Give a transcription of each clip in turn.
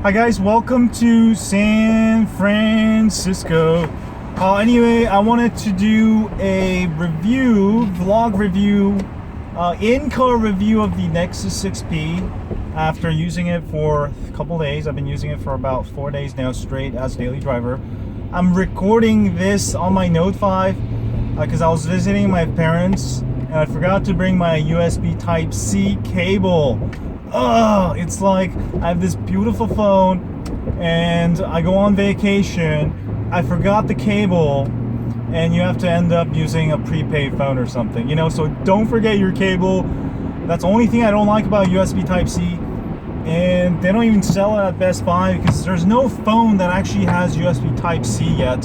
Hi guys, welcome to San Francisco. Anyway, I wanted to do a vlog review, in-car review of the Nexus 6P after using it for a couple days. I've been using it for about 4 days now straight as daily driver. I'm recording this on my Note 5 because I was visiting my parents and I forgot to bring my USB Type-C cable. Oh, it's like I have this beautiful phone and I go on vacation, I forgot the cable, and you have to end up using a prepaid phone or something, you know, so don't forget your cable. That's the only thing I don't like about USB Type-C, and they don't even sell it at Best Buy because there's no phone that actually has USB Type-C yet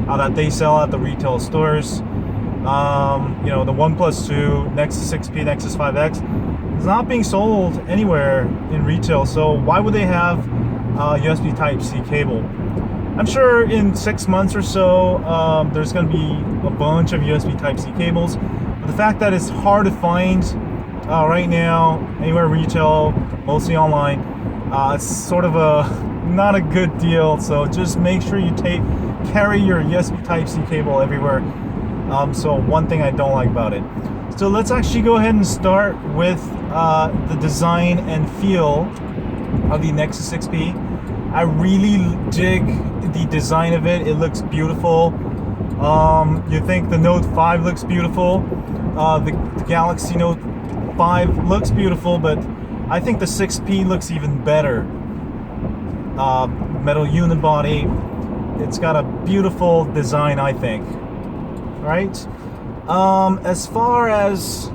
that they sell at the retail stores. You know, the OnePlus 2, Nexus 6P, Nexus 5X, it's not being sold anywhere in retail, so why would they have USB Type-C cable? I'm sure in 6 months or so there's going to be a bunch of USB Type-C cables, but the fact that it's hard to find right now anywhere retail, mostly online, it's sort of not a good deal. So just make sure you carry your USB Type-C cable everywhere. So one thing I don't like about it. So let's actually go ahead and start with the design and feel of the Nexus 6P. I really dig the design of it. It looks beautiful. You think the Note 5 looks beautiful. The Galaxy Note 5 looks beautiful, but I think the 6P looks even better. Metal unibody. It's got a beautiful design, I think. Right? As far as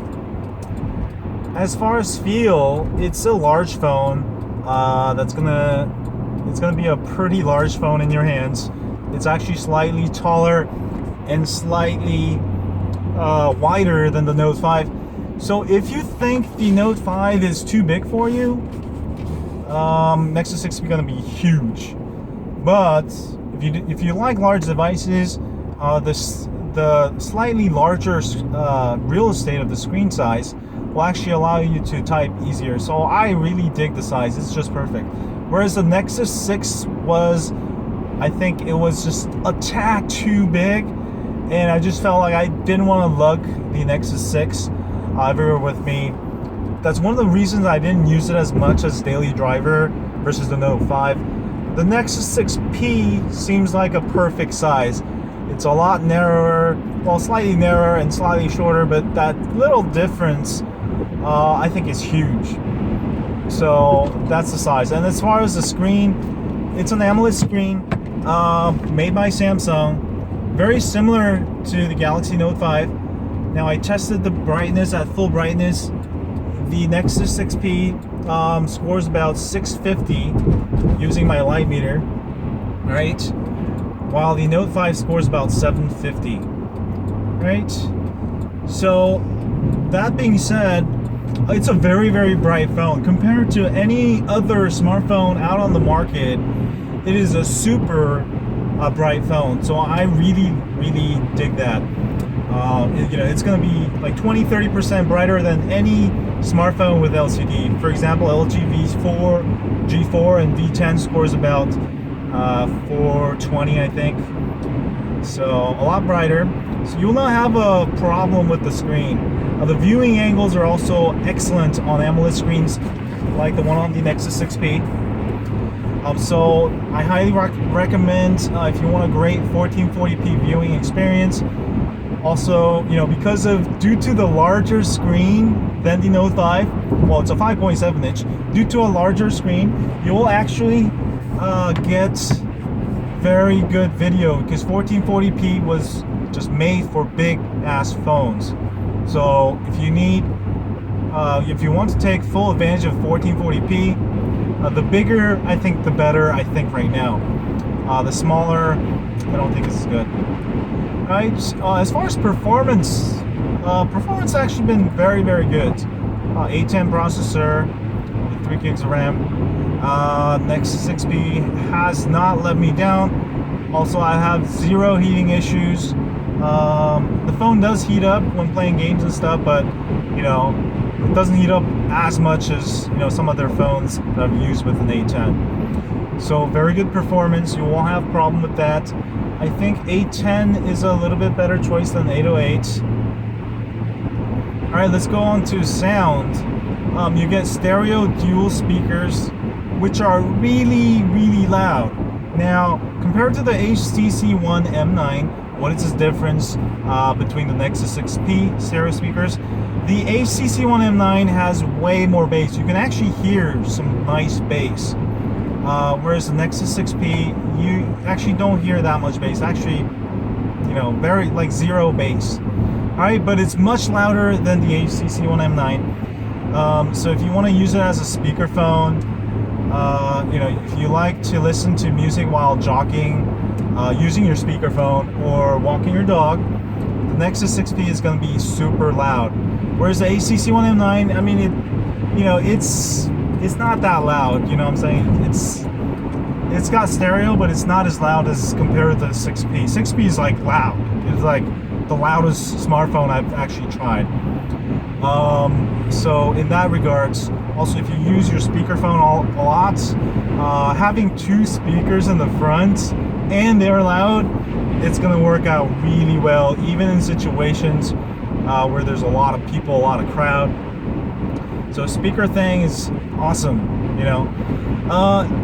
feel, it's a large phone. It's gonna be a pretty large phone in your hands. It's actually slightly taller and slightly wider than the Note 5. So if you think the Note 5 is too big for you, Nexus 6 is gonna be huge. But if you like large devices, the slightly larger real estate of the screen size will actually allow you to type easier. So I really dig the size. It's just perfect. Whereas the Nexus 6 I think it was just a tad too big, and I just felt like I didn't want to lug the Nexus 6 everywhere with me. That's one of the reasons I didn't use it as much as daily driver versus the Note 5. The Nexus 6P seems like a perfect size. It's a lot narrower, well, slightly narrower and slightly shorter, but that little difference I think is huge. So that's the size. And as far as the screen, it's an AMOLED screen made by Samsung, very similar to the Galaxy Note 5. Now I tested the brightness at full brightness. The Nexus 6P scores about 650 using my light meter, right? While the Note 5 scores about 750, right? So that being said, it's a very, very bright phone. Compared to any other smartphone out on the market, it is a super bright phone. So I really, really dig that. You know, it's going to be like 20-30% brighter than any smartphone with LCD. For example, LG G4 and V10 scores about 420, I think. So a lot brighter. So you will not have a problem with the screen. The viewing angles are also excellent on AMOLED screens like the one on the Nexus 6P. So I highly recommend if you want a great 1440p viewing experience. Also, you know, due to the larger screen than the Note 5, well, it's a 5.7 inch. Due to a larger screen, you will actually get very good video because 1440p was just made for big ass phones. So if you want to take full advantage of 1440p, the bigger I think the better. I think right now, the smaller I don't think is good. Right? As far as performance actually been very, very good. A10 processor, 3 gigs of RAM. Nexus 6P has not let me down. Also, I have zero heating issues. The phone does heat up when playing games and stuff, but you know, it doesn't heat up as much as, you know, some other phones that I've used with an A10. So very good performance. You won't have a problem with that. I think 810 is a little bit better choice than 808. All right, let's go on to sound. You get stereo dual speakers, which are really, really loud. Now, compared to the HTC One M9, what is the difference between the Nexus 6P stereo speakers? The HTC One M9 has way more bass. You can actually hear some nice bass. Whereas the Nexus 6P, you actually don't hear that much bass. Actually, you know, very like zero bass. All right, but it's much louder than the HTC One M9. So if you want to use it as a speakerphone, you know, if you like to listen to music while jogging, using your speakerphone, or walking your dog, the Nexus 6P is going to be super loud. Whereas the HTC One M9, I mean, it's not that loud. You know what I'm saying? It's got stereo, but it's not as loud as compared to the 6P. 6P is like loud. It's like the loudest smartphone I've actually tried. So in that regards, also if you use your speakerphone a lot, having two speakers in the front and they're loud, it's gonna work out really well, even in situations where there's a lot of people, a lot of crowd. So speaker thing is awesome, you know.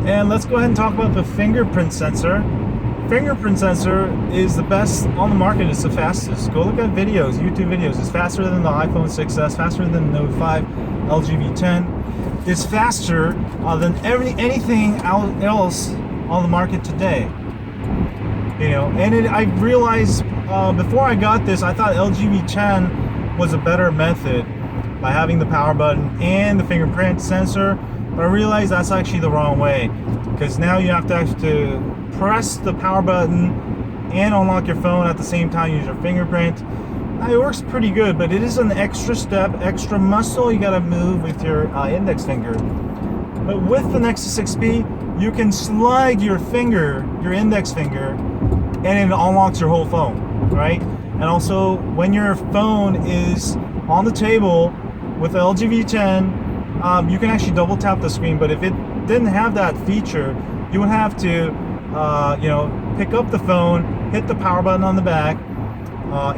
And let's go ahead and talk about the fingerprint sensor. Fingerprint sensor is the best on the market. It's the fastest. Go look at videos, YouTube videos. It's faster than the iPhone 6s, faster than the Note 5, LG V10. It's faster than anything else on the market today. You know, and I realized before I got this, I thought LG V10 was a better method by having the power button and the fingerprint sensor, but I realized that's actually the wrong way, because now you have to press the power button and unlock your phone at the same time, use your fingerprint. Now, it works pretty good, but it is an extra step, extra muscle you gotta move with your index finger. But with the Nexus 6P, you can slide your finger, your index finger, and it unlocks your whole phone, right? And also, when your phone is on the table with the LG V10, you can actually double tap the screen, but if it didn't have that feature, you would have to you know, pick up the phone, hit the power button on the back,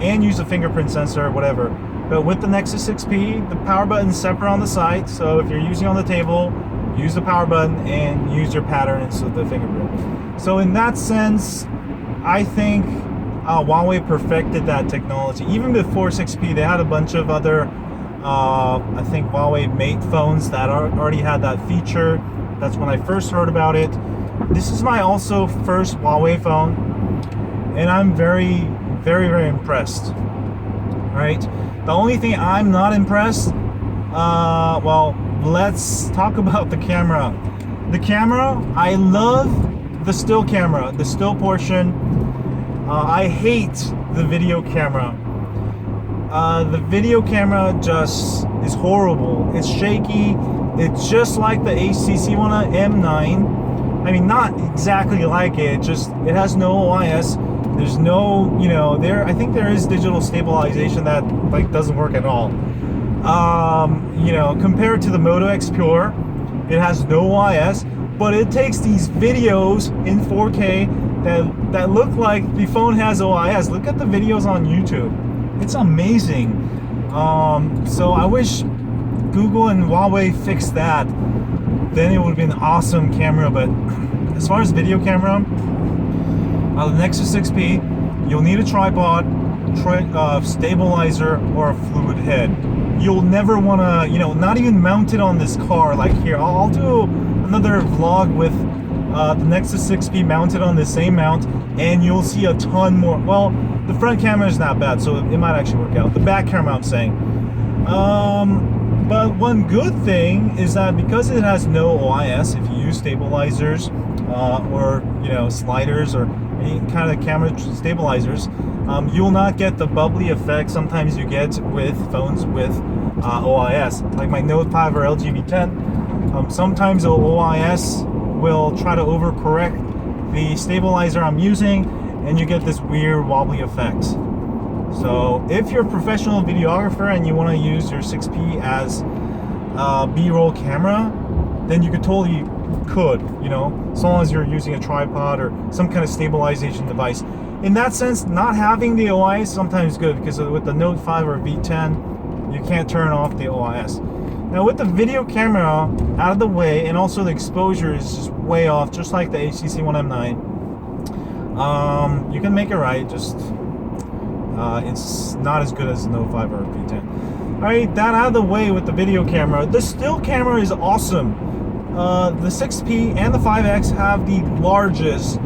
and use a fingerprint sensor or whatever. But with the Nexus 6P, the power button's separate on the side, so if you're using on the table, use the power button and use your pattern instead of the fingerprint. So in that sense, I think Huawei perfected that technology. Even before 6P, they had a bunch of other, I think Huawei Mate phones that already had that feature. That's when I first heard about it. This is my also first Huawei phone, and I'm very, very, very impressed. All right. The only thing I'm not impressed, well, let's talk about the camera. The camera, I love the still camera, the still portion. I hate the video camera. The video camera just is horrible. It's shaky. It's just like the HTC One M9. I mean, not exactly like it. It has no OIS. There's no, you know, I think there is digital stabilization that like doesn't work at all. You know, compared to the Moto X Pure, it has no OIS, but it takes these videos in 4K that look like the phone has OIS. Look at the videos on YouTube. It's amazing. So I wish Google and Huawei fixed that. Then it would be an awesome camera. But as far as video camera, the Nexus 6P, you'll need a tripod, stabilizer, or a fluid head. You'll never want to, you know, not even mount it on this car like here. I'll do another vlog with the Nexus 6P mounted on the same mount, and you'll see a ton more. Well, the front camera is not bad, so it might actually work out. The back camera, I'm saying. But one good thing is that because it has no OIS, if you use stabilizers or, you know, sliders or any kind of camera stabilizers, you will not get the bubbly effect sometimes you get with phones with OIS, like my Note 5 or LG V10. Sometimes the OIS will try to overcorrect the stabilizer I'm using, and you get this weird wobbly effect. So if you're a professional videographer and you want to use your 6P as a B-roll camera, then you could totally could, you know, as long as you're using a tripod or some kind of stabilization device. In that sense, not having the OIS is sometimes good, because with the Note 5 or V10, you can't turn off the OIS. Now with the video camera out of the way, and also the exposure is just way off, just like the HTC One M9, you can make it right, just it's not as good as the Note 5 or V10. Alright, that out of the way with the video camera. The still camera is awesome. The 6P and the 5X have the largest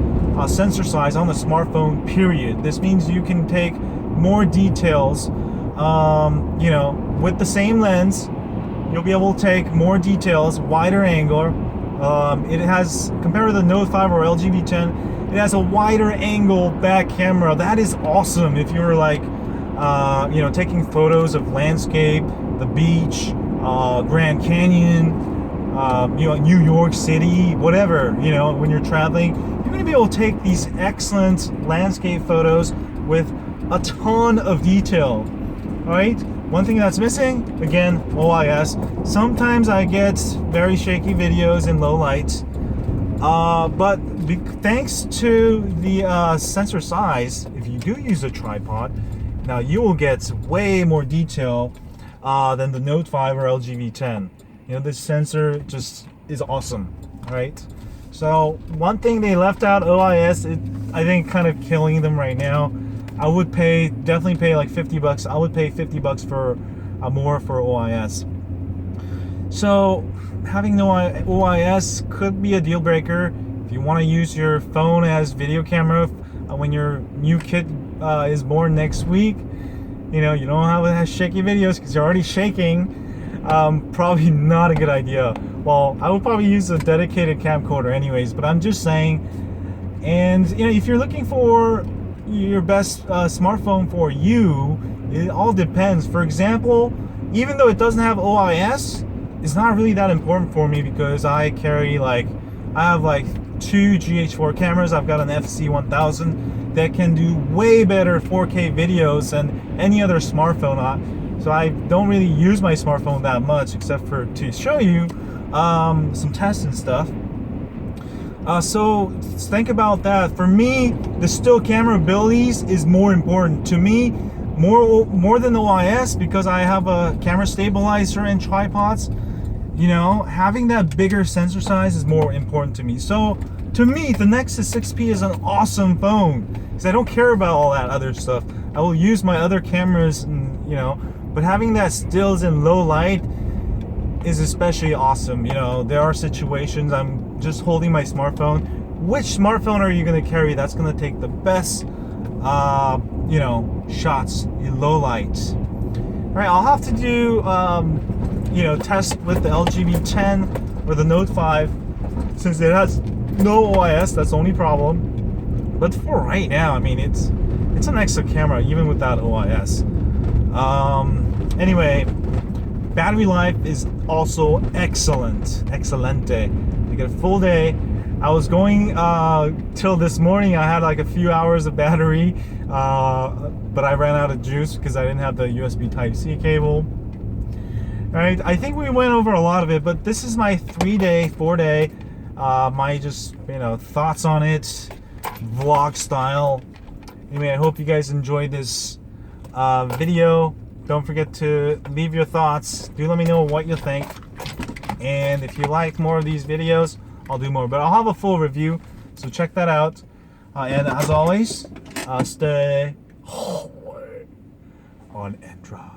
sensor size on the smartphone, period. This means you can take more details, you know, with the same lens. You'll be able to take more details, wider angle. It has, compared to the Note 5 or LG V10, it has a wider angle back camera. That is awesome if you're like, you know, taking photos of landscape, the beach, Grand Canyon, you know, New York City, whatever, you know, when you're traveling. You're going to be able to take these excellent landscape photos with a ton of detail. All right. One thing that's missing, again, OIS. Sometimes I get very shaky videos in low light, but thanks to the sensor size, if you do use a tripod, now you will get way more detail than the Note 5 or LG V10. You know, this sensor just is awesome, right? So one thing they left out, OIS, I think kind of killing them right now. I would definitely pay like $50. I would pay $50 for more for OIS. So having no OIS could be a deal breaker if you want to use your phone as video camera when your new kid is born next week. You know, you don't have shaky videos because you're already shaking. Probably not a good idea. Well, I would probably use a dedicated camcorder anyways, but I'm just saying. And you know, if you're looking for your best smartphone for you, it all depends. For example, even though it doesn't have OIS, it's not really that important for me because I carry I have like 2 GH4 cameras. I've got an FC1000 that can do way better 4K videos than any other smartphone. So I don't really use my smartphone that much except for to show you some tests and stuff. So think about that. For me, the still camera abilities is more important to me, more than the OIS, because I have a camera stabilizer and tripods. You know, having that bigger sensor size is more important to me. So to me, the Nexus 6P is an awesome phone because I don't care about all that other stuff. I will use my other cameras, and, you know, but having that stills in low light is especially awesome. You know, there are situations I'm just holding my smartphone. Which smartphone are you going to carry that's going to take the best, you know, shots in low light? All right, I'll have to do, you know, test with the LG V10 or the Note 5 since it has no OIS. That's the only problem. But for right now, I mean, it's an excellent camera even without OIS. Anyway, battery life is also excelente. You get a full day. I was going till this morning. I had like a few hours of battery, but I ran out of juice because I didn't have the USB Type-C cable. All right, I think we went over a lot of it, but this is my 4-day, my just, you know, thoughts on it, vlog style. Anyway, I hope you guys enjoyed this video. Don't forget to leave your thoughts. Do let me know what you think. And if you like more of these videos, I'll do more. But I'll have a full review, so check that out. And as always, stay on Android.